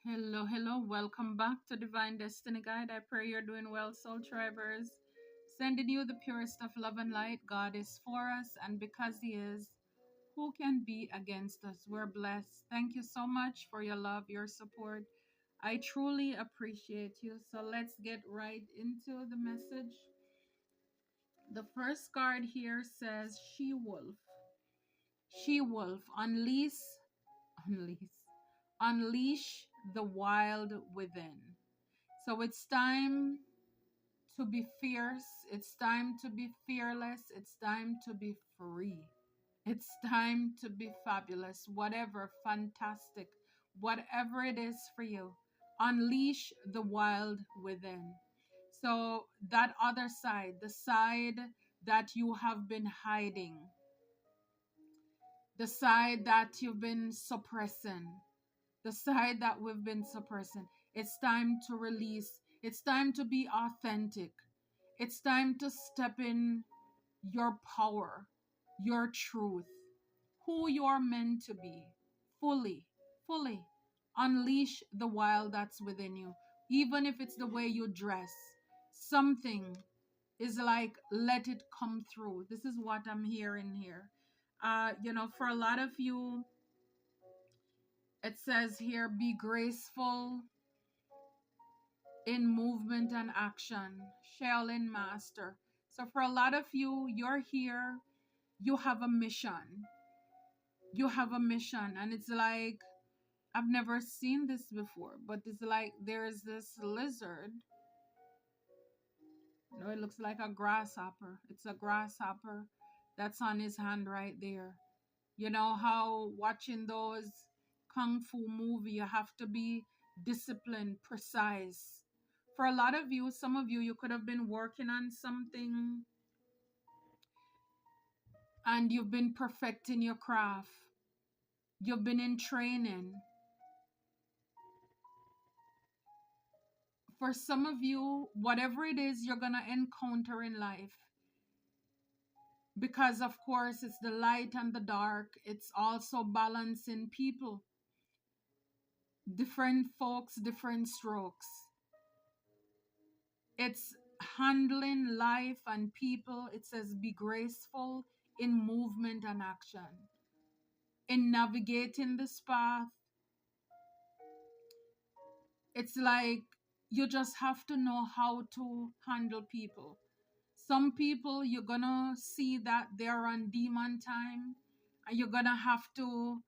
Hello, hello. Welcome back to Divine Destiny Guide. I pray you're doing well, Soul Tribers. Sending you the purest of love and light. God is for us, and because He is, who can be against us? We're blessed. Thank you so much for your love, your support. I truly appreciate you. So let's get right into the message. The first card here says She Wolf. She Wolf, unleash, unleash the wild within. So it's time to be fierce. It's time to be fearless. It's time to be free. It's time to be fabulous. Whatever, fantastic, whatever it is for you, unleash the wild within. So, that other side, the side that you have been hiding, the side that you've been suppressing, the side that we've been suppressing. It's time to release. It's time to be authentic. It's time to step in your power, your truth, who you're meant to be, fully, fully. Unleash the wild that's within you. Even if it's the way you dress, something is like, let it come through. This is what I'm hearing here. For a lot of you, it says here, be graceful in movement and action. Shaolin Master. So for a lot of you, you're here, you have a mission. You have a mission. And it's like, I've never seen this before, but it's like there's this lizard. No, it looks like a grasshopper. It's a grasshopper that's on his hand right there. You know how watching those kung fu movie, you have to be disciplined, precise. For a lot of you, some of you, you could have been working on something and you've been perfecting your craft. You've been in training. For some of you, whatever it is you're going to encounter in life, because of course it's the light and the dark, it's also balancing people. Different folks, different strokes. It's handling life and people. It says be graceful in movement and action. In navigating this path, it's like you just have to know how to handle people. Some people, you're gonna see that they're on demon time, and you're gonna have to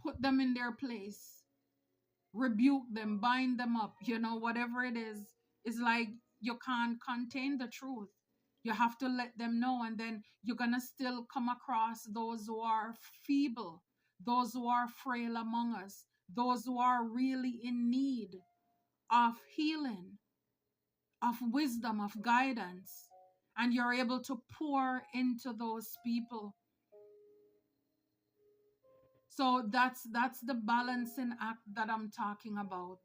put them in their place, rebuke them, bind them up, whatever it is. It's like you can't contain the truth. You have to let them know, and then you're gonna still come across those who are feeble, those who are frail among us, those who are really in need of healing, of wisdom, of guidance, and you're able to pour into those people. So that's the balancing act that I'm talking about.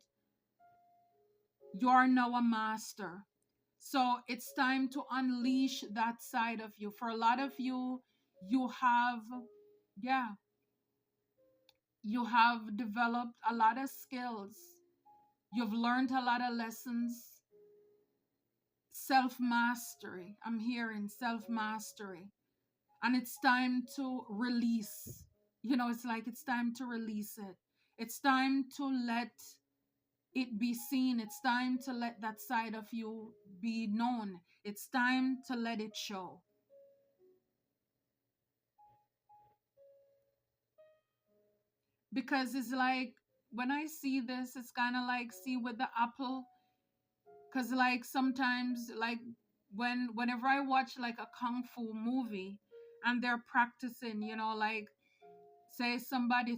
You're now a master. So it's time to unleash that side of you. For a lot of you, you have, yeah, you have developed a lot of skills. You've learned a lot of lessons. Self-mastery. I'm hearing self-mastery. And it's time to release. It's like it's time to release it. It's time to let it be seen. It's time to let that side of you be known. It's time to let it show. Because it's like, when I see this, it's kind of like, see with the apple. Because like sometimes, like whenever I watch like a kung fu movie and they're practicing, like say somebody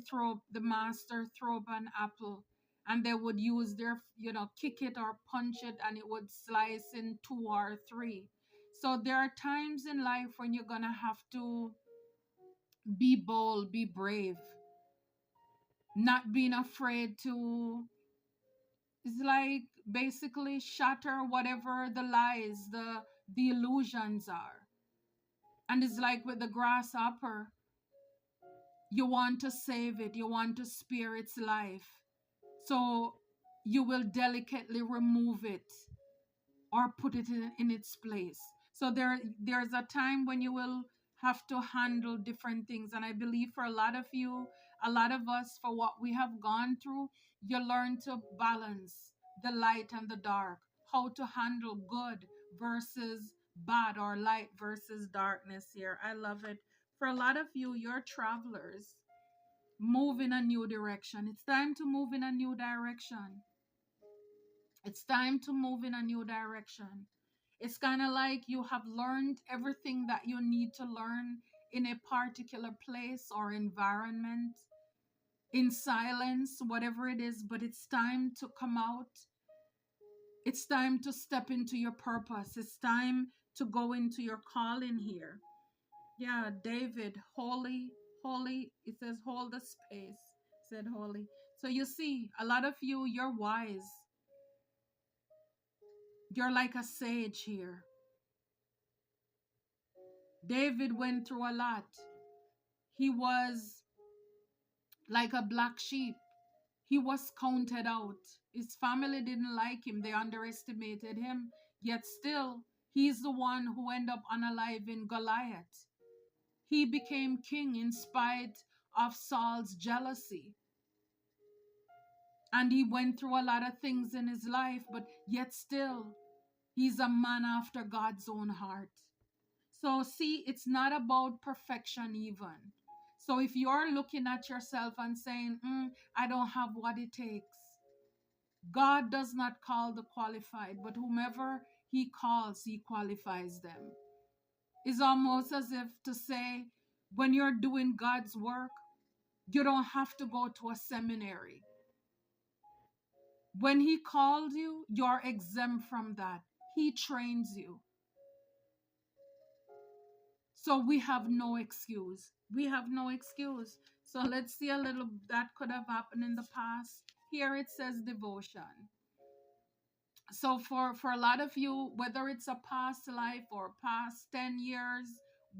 the master throw up an apple, and they would use their, kick it or punch it, and it would slice in two or three. So there are times in life when you're gonna have to be bold, be brave, not being afraid to, it's like basically shatter whatever the lies, the illusions are. And it's like with the grasshopper, you want to save it, you want to spare its life. So you will delicately remove it or put it in its place. So there's a time when you will have to handle different things. And I believe for a lot of you, a lot of us, for what we have gone through, you learn to balance the light and the dark, how to handle good versus bad, or light versus darkness here. I love it. For a lot of you, you're travelers. Move in a new direction. It's time to move in a new direction. It's time to move in a new direction. It's kind of like you have learned everything that you need to learn in a particular place or environment, in silence, whatever it is, but it's time to come out. It's time to step into your purpose. It's time to go into your calling here. Yeah, David, holy, holy. It says, hold the space, said holy. So you see, a lot of you, you're wise. You're like a sage here. David went through a lot. He was like a black sheep. He was counted out. His family didn't like him. They underestimated him. Yet still, he's the one who ended up unaliving Goliath. He became king in spite of Saul's jealousy. And he went through a lot of things in his life, but yet still, he's a man after God's own heart. So see, it's not about perfection even. So if you're looking at yourself and saying, I don't have what it takes, God does not call the qualified, but whomever he calls, he qualifies them. It's almost as if to say, when you're doing God's work, you don't have to go to a seminary. When he called you, you're exempt from that. He trains you. So we have no excuse. We have no excuse. So let's see a little that could have happened in the past. Here it says devotion. So for a lot of you, whether it's a past life or past 10 years,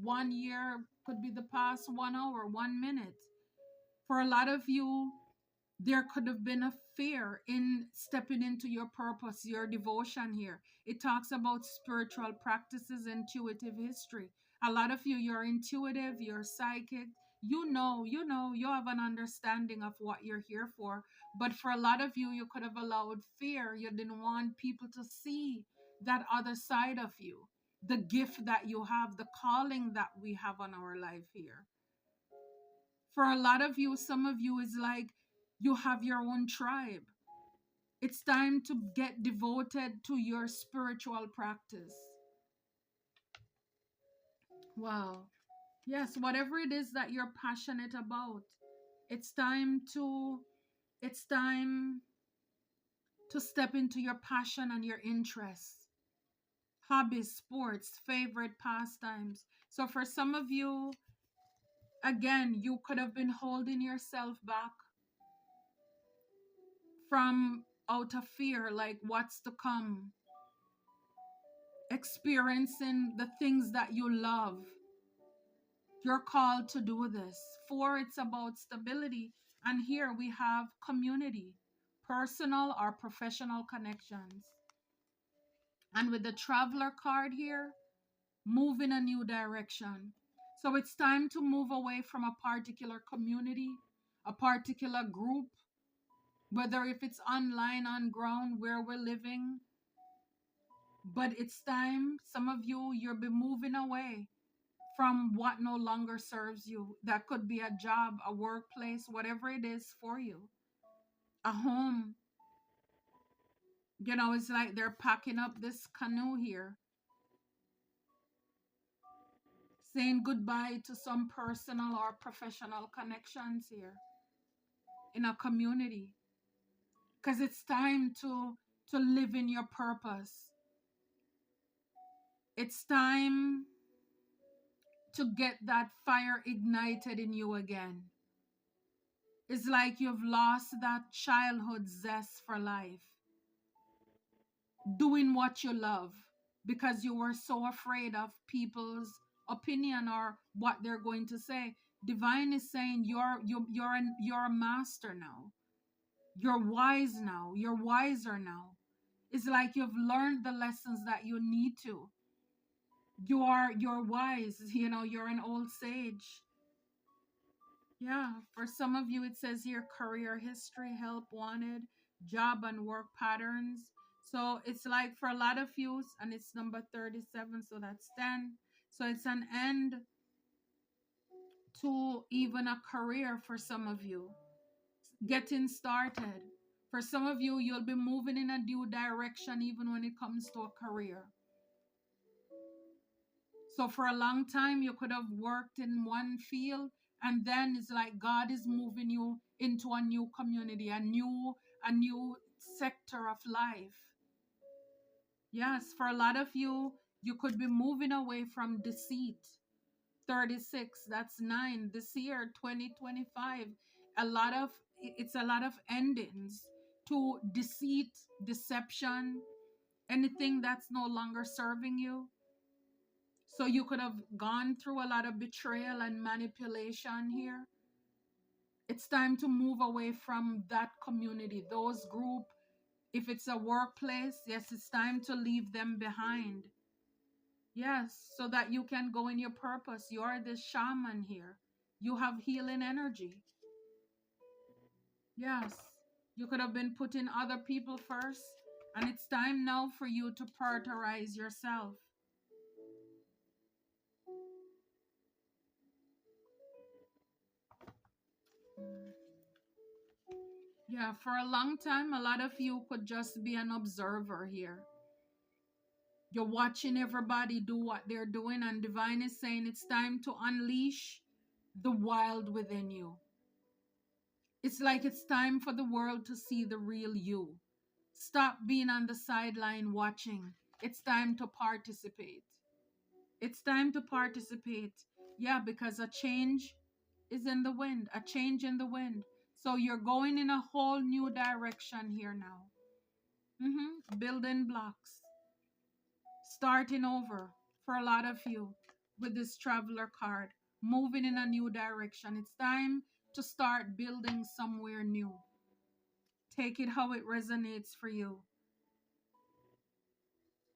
1 year, could be the past 1 hour, 1 minute. For a lot of you, there could have been a fear in stepping into your purpose, your devotion here. It talks about spiritual practices, intuitive history. A lot of you, you're intuitive, you're psychic. You have an understanding of what you're here for. But for a lot of you, you could have allowed fear. You didn't want people to see that other side of you, the gift that you have, the calling that we have on our life here. For a lot of you, some of you is like, you have your own tribe. It's time to get devoted to your spiritual practice. Wow. Yes, whatever it is that you're passionate about, it's time to it's time to step into your passion and your interests. Hobbies, sports, favorite pastimes. So for some of you, again, you could have been holding yourself back from out of fear, like what's to come, experiencing the things that you love. You're called to do this. 4, it's about stability. And here we have community, personal or professional connections. And with the traveler card here, move in a new direction. So it's time to move away from a particular community, a particular group, whether if it's online, on ground, where we're living. But it's time, some of you, you'll be moving away from what no longer serves you. That could be a job, a workplace, whatever it is for you. A home. It's like they're packing up this canoe here, saying goodbye to some personal or professional connections here in a community. Because it's time to live in your purpose. It's time to get that fire ignited in you again. It's like you've lost that childhood zest for life. Doing what you love because you were so afraid of people's opinion or what they're going to say. Divine is saying you're a master now. You're wise now. You're wiser now. It's like you've learned the lessons that you need to. You're wise, you're an old sage. Yeah, for some of you it says here career history, help wanted, job and work patterns. So it's like for a lot of you, and it's number 37, so that's 10. So it's an end to even a career for some of you. Getting started. For some of you, you'll be moving in a new direction even when it comes to a career. So for a long time, you could have worked in one field, and then it's like God is moving you into a new community, a new sector of life. Yes, for a lot of you, you could be moving away from deceit. 36, that's 9. This year, 2025, it's a lot of endings to deceit, deception, anything that's no longer serving you. So you could have gone through a lot of betrayal and manipulation here. It's time to move away from that community, those group. If it's a workplace, yes, it's time to leave them behind. Yes, so that you can go in your purpose. You are the shaman here. You have healing energy. Yes, you could have been putting other people first, and it's time now for you to prioritize yourself. Yeah, for a long time, a lot of you could just be an observer here. You're watching everybody do what they're doing, and Divine is saying it's time to unleash the wild within you. It's like it's time for the world to see the real you. Stop being on the sideline watching. It's time to participate. It's time to participate. Yeah, because a change is in the wind, a change in the wind. So you're going in a whole new direction here now. Building blocks. Starting over for a lot of you with this traveler card. Moving in a new direction. It's time to start building somewhere new. Take it how it resonates for you.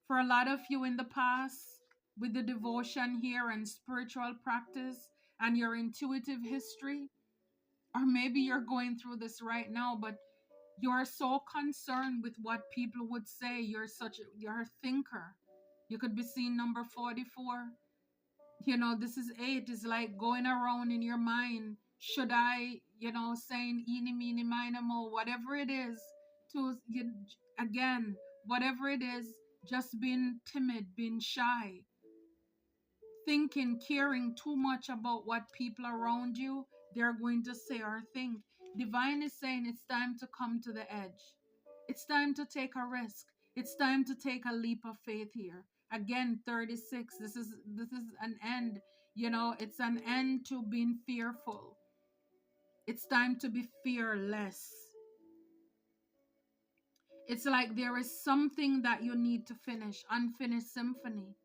For a lot of you in the past, with the devotion here and spiritual practice and your intuitive history, or maybe you're going through this right now, but you're so concerned with what people would say. You're a thinker. You could be seeing number 44. This is 8. It's like going around in your mind. Should I, saying eeny, meeny, miny, mo, whatever it is, to, again, whatever it is, just being timid, being shy, thinking, caring too much about what people around you, they're going to say or think. Divine is saying it's time to come to the edge. It's time to take a risk. It's time to take a leap of faith here. Again, 36. This is an end. It's an end to being fearful. It's time to be fearless. It's like there is something that you need to finish, unfinished symphony.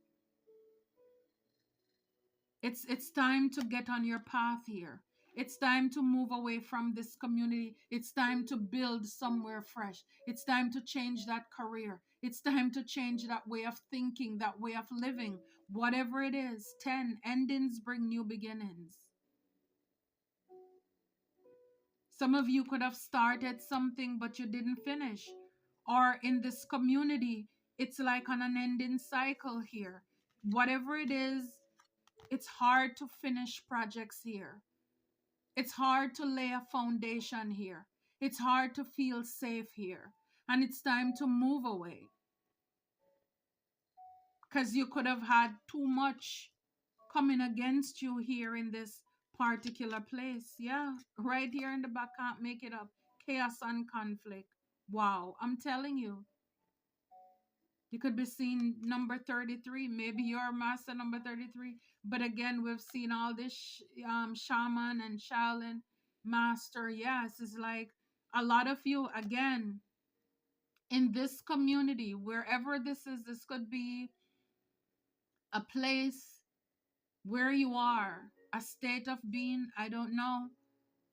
It's time to get on your path here. It's time to move away from this community. It's time to build somewhere fresh. It's time to change that career. It's time to change that way of thinking, that way of living. Whatever it is, 10 endings bring new beginnings. Some of you could have started something, but you didn't finish. Or in this community, it's like on an ending cycle here. Whatever it is, it's hard to finish projects here. It's hard to lay a foundation here. It's hard to feel safe here. And it's time to move away. Because you could have had too much coming against you here in this particular place. Yeah, right here in the back, can't make it up. Chaos and conflict. Wow, I'm telling you. You could be seeing number 33. Maybe you're master number 33. But again, we've seen all this shaman and Shaolin master. Yes, it's like a lot of you, again, in this community, wherever this is, this could be a place where you are, a state of being, I don't know.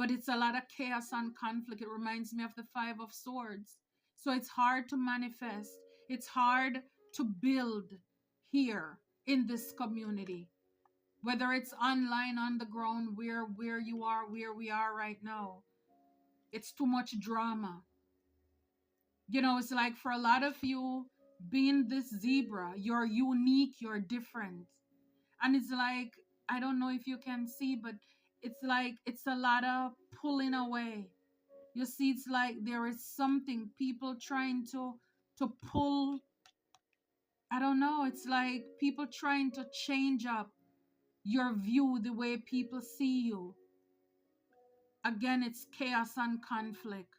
but it's a lot of chaos and conflict. It reminds me of the Five of Swords. So it's hard to manifest. It's hard to build here in this community, whether it's online, on the ground, where you are, where we are right now. It's too much drama. You know, it's like for a lot of you, being this zebra, you're unique, you're different. And it's like, I don't know if you can see, but it's like it's a lot of pulling away. You see, it's like there is something, people trying to pull. I don't know, it's like people trying to change up your view, the way people see you. Again, it's chaos and conflict.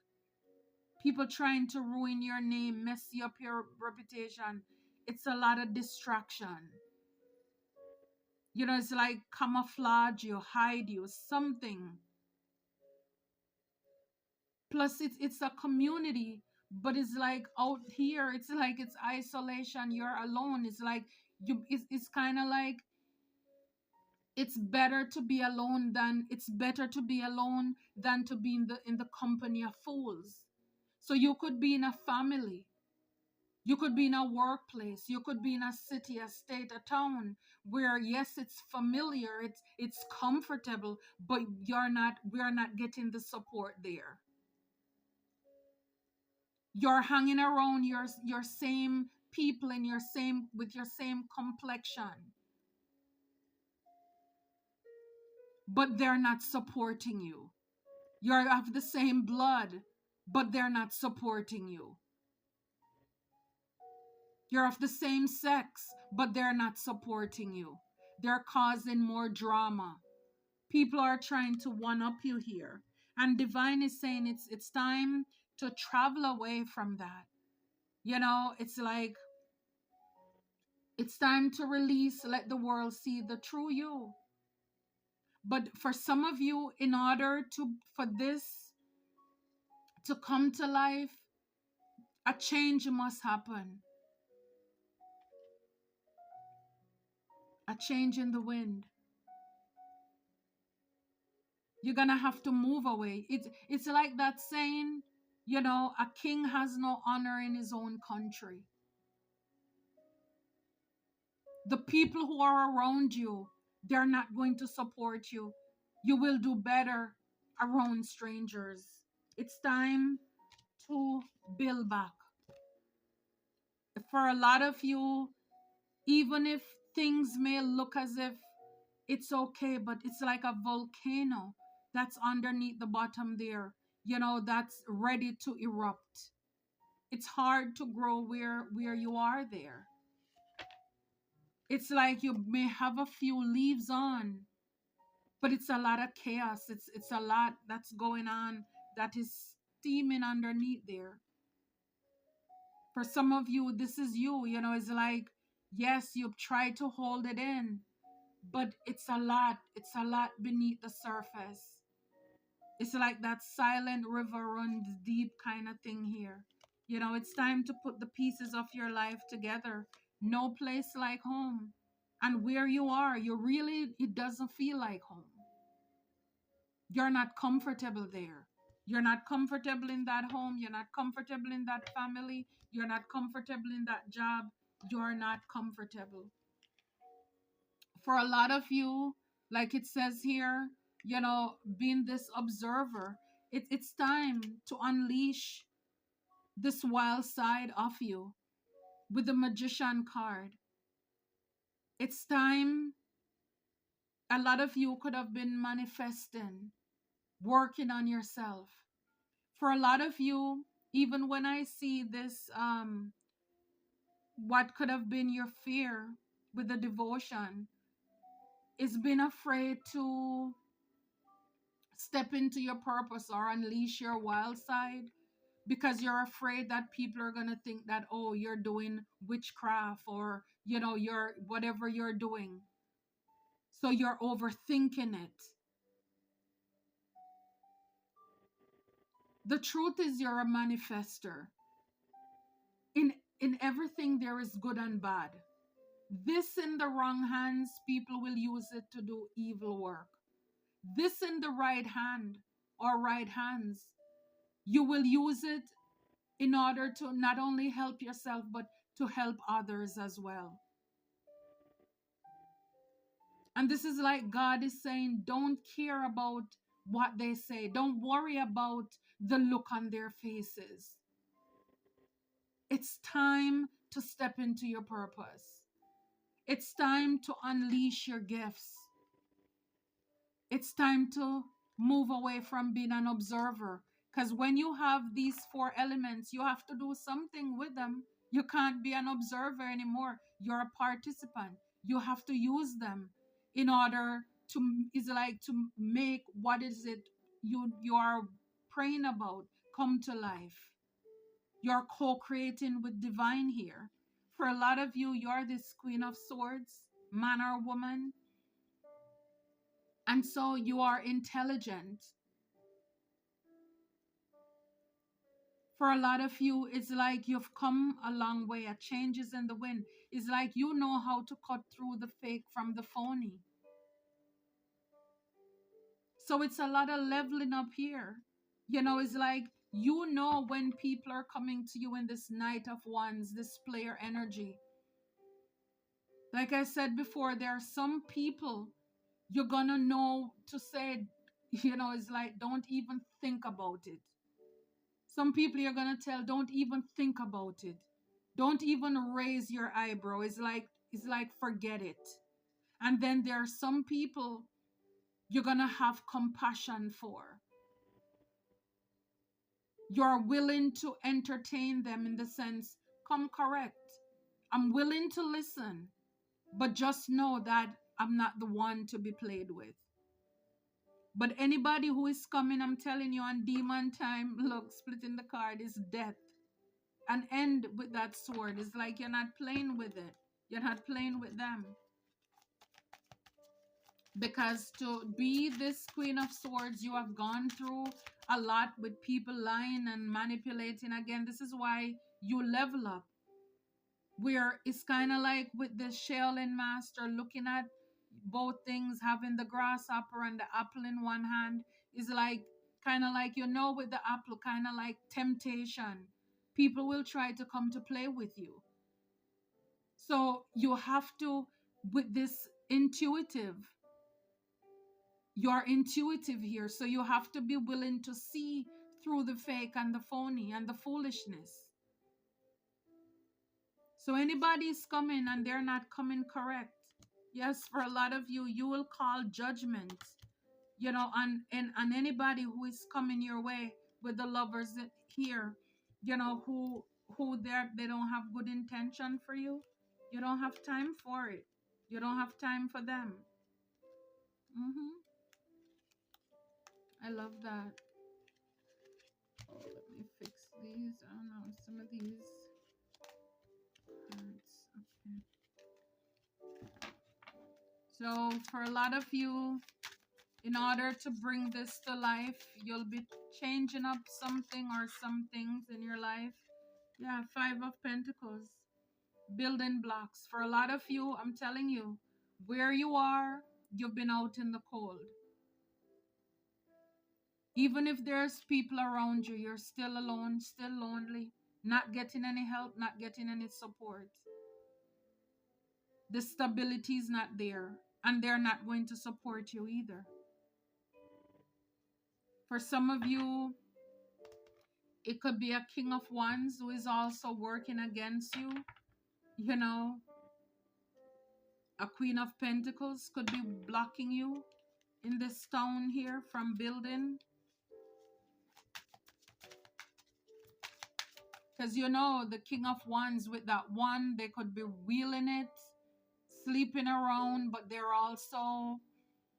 People trying to ruin your name, mess up your reputation. It's a lot of distraction. You know, it's like camouflage you, hide you, something. Plus, it's a community, but it's like out here, it's like it's isolation. You're alone. It's like it's kind of like it's better to be alone than to be in the company of fools. So you could be in a family, you could be in a workplace, you could be in a city, a state, a town where yes, it's familiar, it's comfortable, but we're not getting the support there. You're hanging around your same people and with your same complexion, but they're not supporting you. You're of the same blood, but they're not supporting you. You're of the same sex, but they're not supporting you. They're causing more drama. People are trying to one up you here. And divine is saying it's time to travel away from that. You know, it's like it's time to release, let the world see the true you. But for some of you, in order for this to come to life, a change must happen. A change in the wind. You're gonna have to move away. It's like that saying, you know, a king has no honor in his own country. The people who are around you, they're not going to support you. You will do better around strangers. It's time to build back. For a lot of you, even if things may look as if it's okay, but it's like a volcano that's underneath the bottom there, you know, that's ready to erupt. It's hard to grow where you are there. It's like you may have a few leaves on, but it's a lot of chaos. It's a lot that's going on that is steaming underneath there. For some of you, this is you, you know, it's like, yes, you've tried to hold it in, but it's a lot. It's a lot beneath the surface. It's like that silent river runs deep kind of thing here. You know, it's time to put the pieces of your life together. No place like home. And where you are, it doesn't feel like home. You're not comfortable there. You're not comfortable in that home. You're not comfortable in that family. You're not comfortable in that job. You're not comfortable. For a lot of you, like it says here, you know, being this observer, it's time to unleash this wild side of you with the Magician card. It's time. A lot of you could have been manifesting, working on yourself. For a lot of you, even when I see this, what could have been your fear with the devotion is being afraid to step into your purpose or unleash your wild side, because you're afraid that people are going to think that, oh, you're doing witchcraft, or, you know, you're whatever you're doing. So you're overthinking it. The truth is, you're a manifester. In everything there is good and bad. This in the wrong hands, people will use it to do evil work. This in the right hand, or right hands, you will use it in order to not only help yourself, but to help others as well. And this is like God is saying, don't care about what they say. Don't worry about the look on their faces. It's time to step into your purpose. It's time to unleash your gifts. It's time to move away from being an observer. Because when you have these four elements, you have to do something with them. You can't be an observer anymore. You're a participant. You have to use them in order to, is like to make what is it you are praying about come to life. You're co-creating with divine here. For a lot of you, you're this Queen of Swords, man or woman. And so you are intelligent. For a lot of you, it's like you've come a long way. A change is in the wind. It's like you know how to cut through the fake from the phony. So it's a lot of leveling up here. It's like you know when people are coming to you in this Knight of Wands, this player energy. Like I said before, there are some people you're gonna know to say, it's like don't even think about it. Some people you're gonna tell, don't even think about it. Don't even raise your eyebrow. It's like forget it. And then there are some people you're gonna have compassion for. You're willing to entertain them in the sense, come correct. I'm willing to listen, but just know that I'm not the one to be played with. But anybody who is coming, I'm telling you, on demon time, look, splitting the card is death. An end with that sword. It's like you're not playing with it. You're not playing with them. Because to be this Queen of Swords, you have gone through a lot with people lying and manipulating. Again, this is why you level up. Where it's kind of like with the Shaolin master looking at both things, having the grasshopper and the apple in one hand, is like kind of like, with the apple, kind of like temptation. People will try to come to play with you. So you have to, with this intuitive, you're intuitive here. So you have to be willing to see through the fake and the phony and the foolishness. So anybody is coming and they're not coming correct. Yes, for a lot of you, you will call judgment, on anybody who is coming your way with the lovers here, who they don't have good intention for you. You don't have time for it. You don't have time for them. I love that. Oh, let me fix these. I don't know, some of these cards. Okay. So for a lot of you, in order to bring this to life, you'll be changing up something or some things in your life. Yeah, 5 of Pentacles. Building blocks. For a lot of you, I'm telling you, where you are, you've been out in the cold. Even if there's people around you, you're still alone, still lonely, not getting any help, not getting any support. The stability is not there, and they're not going to support you either. For some of you, it could be a King of Wands who is also working against you. A Queen of Pentacles could be blocking you in this town here from building. Because the King of Wands with that one, they could be wheeling it, sleeping around, but they're also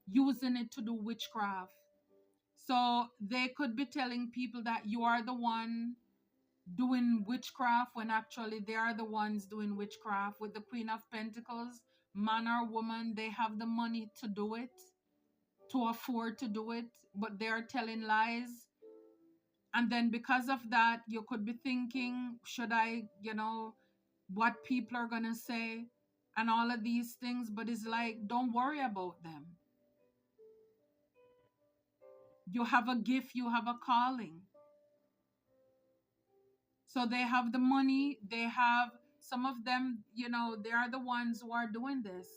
using it to do witchcraft. So they could be telling people that you are the one doing witchcraft when actually they are the ones doing witchcraft. With the Queen of Pentacles, man or woman, they have the money to do it, to afford to do it, but they're telling lies. And then because of that, you could be thinking, should I, what people are going to say and all of these things. But it's like, don't worry about them. You have a gift, you have a calling. So they have the money, they have some of them, you know, they are the ones who are doing this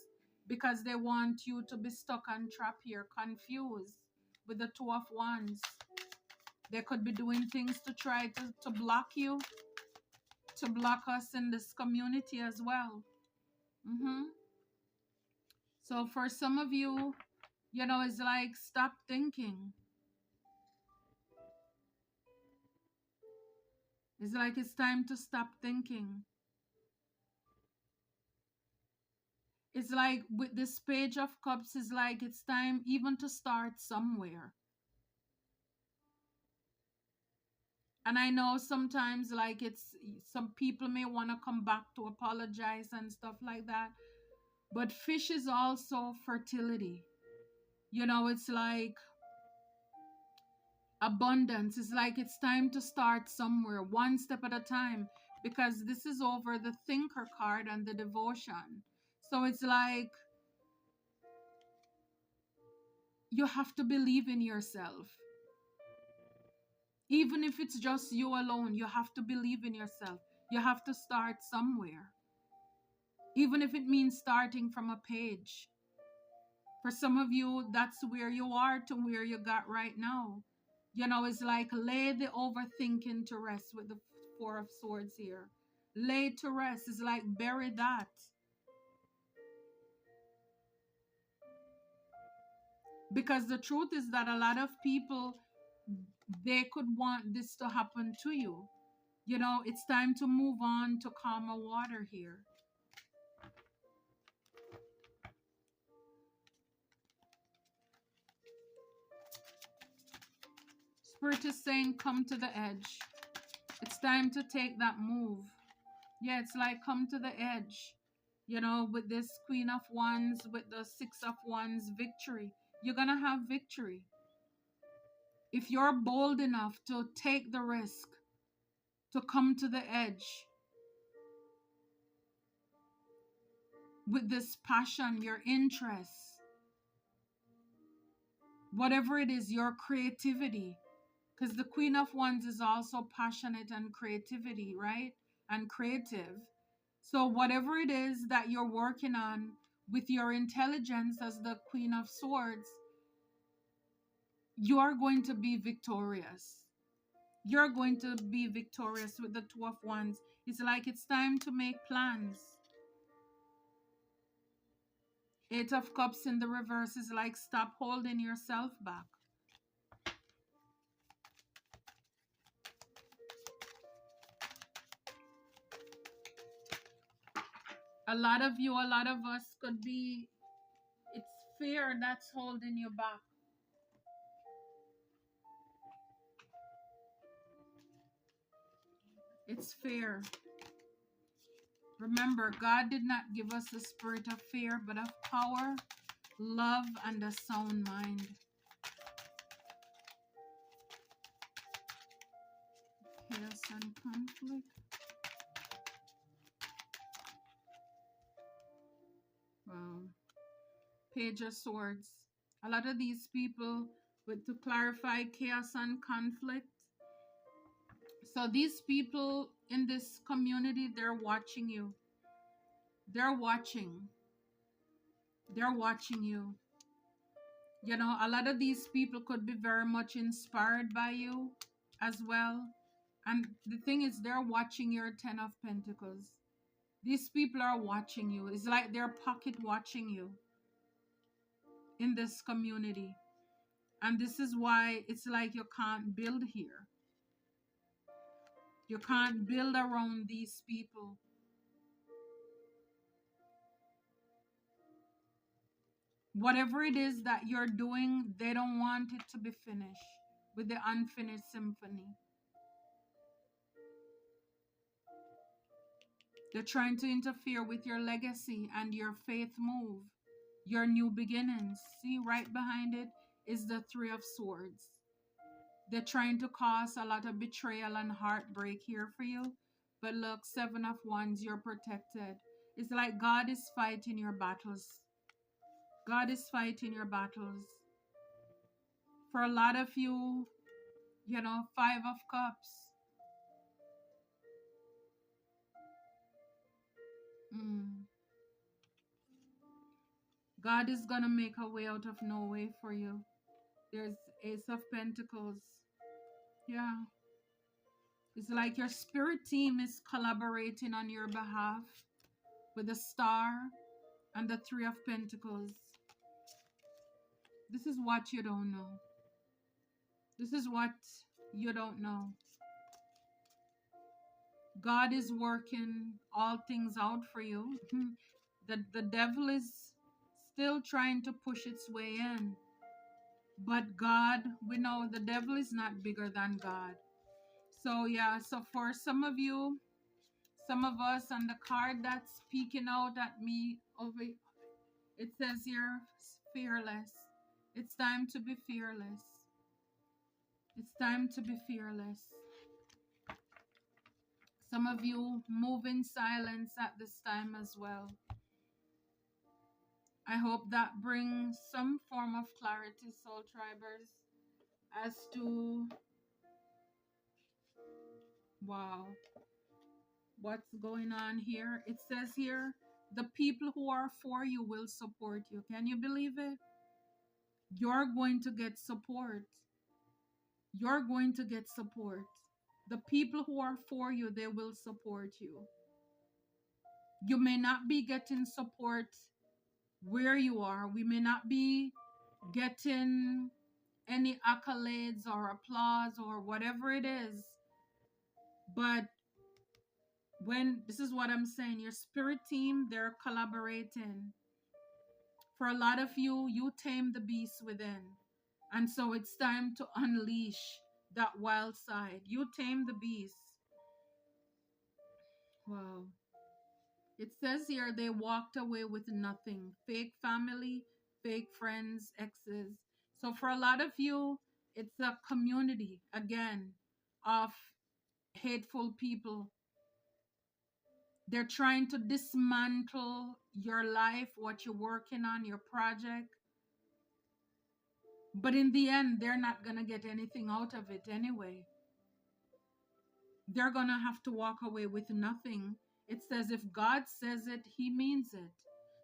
because they want you to be stuck and trapped here, confused with the Two of Wands. They could be doing things to try to block you, to block us in this community as well. So for some of you, you know, it's like stop thinking. It's like it's time to stop thinking. It's like with this Page of Cups, it's like it's time even to start somewhere. And I know sometimes like it's some people may want to come back to apologize and stuff like that. But fish is also fertility. You know, it's like abundance. It's like it's time to start somewhere, one step at a time, because this is over the Thinker card and the Devotion. So it's like you have to believe in yourself. Even if it's just you alone, you have to believe in yourself. You have to start somewhere. Even if it means starting from a page. For some of you, that's where you are to where you got right now. You know, it's like lay the overthinking to rest with the Four of Swords here. Lay to rest. It's like bury that. Because the truth is that a lot of people, they could want this to happen to you. You know, it's time to move on to calmer water here. Spirit is saying, come to the edge. It's time to take that move. Yeah, it's like come to the edge. You know, with this Queen of Wands, with the Six of Wands, victory. You're going to have victory. If you're bold enough to take the risk, to come to the edge, with this passion, your interest, whatever it is, your creativity, because the Queen of Wands is also passionate and creativity, right? And creative. So whatever it is that you're working on with your intelligence as the Queen of Swords, you are going to be victorious. You're going to be victorious with the Two of Wands. It's like it's time to make plans. Eight of Cups in the reverse is like stop holding yourself back. A lot of you, a lot of us could be, it's fear that's holding you back. It's fear. Remember, God did not give us a spirit of fear, but of power, love, and a sound mind. Chaos and conflict. Wow. Page of Swords. A lot of these people, with to clarify chaos and conflict. So these people in this community, they're watching you. They're watching. They're watching you. You know, a lot of these people could be very much inspired by you as well. And the thing is, they're watching your Ten of Pentacles. These people are watching you. It's like they're pocket watching you in this community. And this is why it's like you can't build here. You can't build around these people. Whatever it is that you're doing, they don't want it to be finished with the unfinished symphony. They're trying to interfere with your legacy and your faith move, your new beginnings. See, right behind it is the Three of Swords. They're trying to cause a lot of betrayal and heartbreak here for you. But look, Seven of Wands, you're protected. It's like God is fighting your battles. God is fighting your battles. For a lot of you, you know, Five of Cups. Mm. God is going to make a way out of no way for you. There's Ace of Pentacles. Yeah. It's like your spirit team is collaborating on your behalf with the Star and the Three of Pentacles. This is what you don't know. This is what you don't know. God is working all things out for you. The devil is still trying to push its way in. But God, we know the devil is not bigger than God. So yeah, so for some of you, some of us, on the card that's peeking out at me over, it says here, fearless. It's time to be fearless. It's time to be fearless. Some of you move in silence at this time as well. I hope that brings some form of clarity, soul tribers, as to, wow, what's going on here. It says here, the people who are for you will support you. Can you believe it? You're going to get support. You're going to get support. The people who are for you, they will support you. You may not be getting support where you are. We may not be getting any accolades or applause or whatever it is. But when, this is what I'm saying, your spirit team, they're collaborating. For a lot of you, you tame the beast within. And so it's time to unleash that wild side. You tame the beast. Wow. It says here they walked away with nothing. Fake family, fake friends, exes. So for a lot of you, it's a community, again, of hateful people. They're trying to dismantle your life, what you're working on, your project. But in the end, they're not going to get anything out of it anyway. They're going to have to walk away with nothing. It says if God says it, he means it.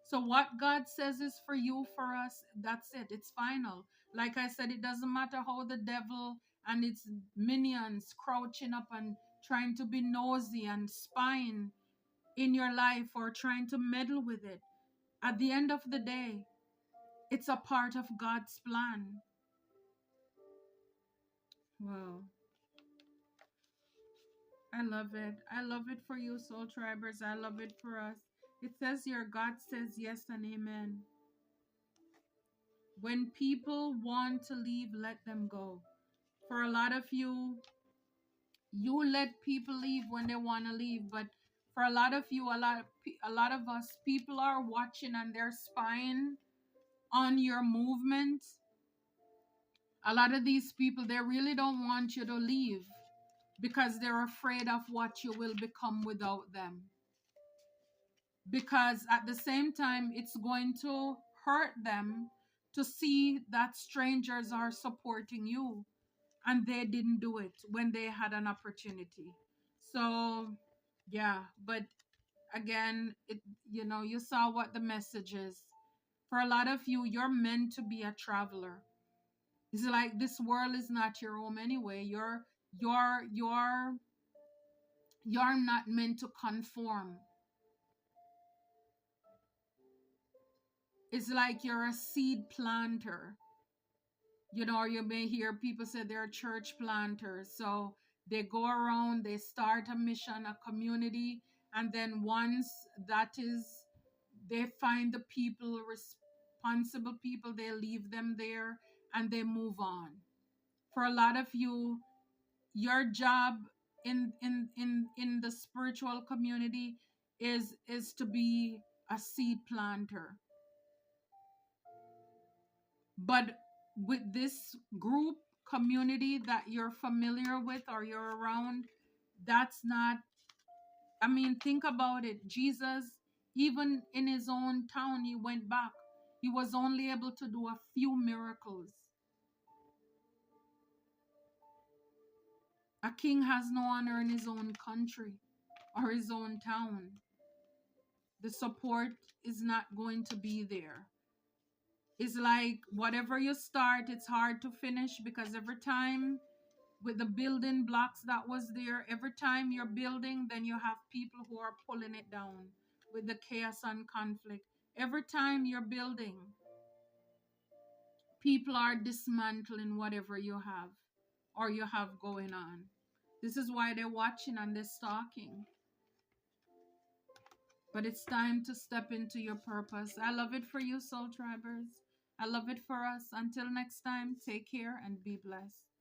So what God says is for you, for us, that's it. It's final. Like I said, it doesn't matter how the devil and its minions crouching up and trying to be nosy and spying in your life or trying to meddle with it. At the end of the day, it's a part of God's plan. Wow. I love it. I love it for you, soul tribers. I love it for us. It says here, God says yes and amen. When people want to leave, let them go. For a lot of you, you let people leave when they want to leave. But for a lot of you, a lot of us, people are watching and they're spying on your movement. A lot of these people, they really don't want you to leave because they're afraid of what you will become without them. Because at the same time, it's going to hurt them to see that strangers are supporting you and they didn't do it when they had an opportunity. So yeah, but again, it, you know, you saw what the message is. For a lot of you, you're meant to be a traveler. It's like this world is not your home anyway. You're not meant to conform. It's like you're a seed planter. You know, or you may hear people say they're church planters. So they go around, they start a mission, a community, and then once that is, they find the people, responsible people, they leave them there and they move on. For a lot of you, your job in the spiritual community is to be a seed planter. But with this group community that you're familiar with or you're around, that's not, I mean, think about it. Jesus, even in his own town, he went back. He was only able to do a few miracles. A king has no honor in his own country or his own town. The support is not going to be there. It's like whatever you start, it's hard to finish, because every time with the building blocks that was there, every time you're building, then you have people who are pulling it down with the chaos and conflict. Every time you're building, people are dismantling whatever you have or you have going on. This is why they're watching and they're stalking. But it's time to step into your purpose. I love it for you, Soul Tribers. I love it for us. Until next time, take care and be blessed.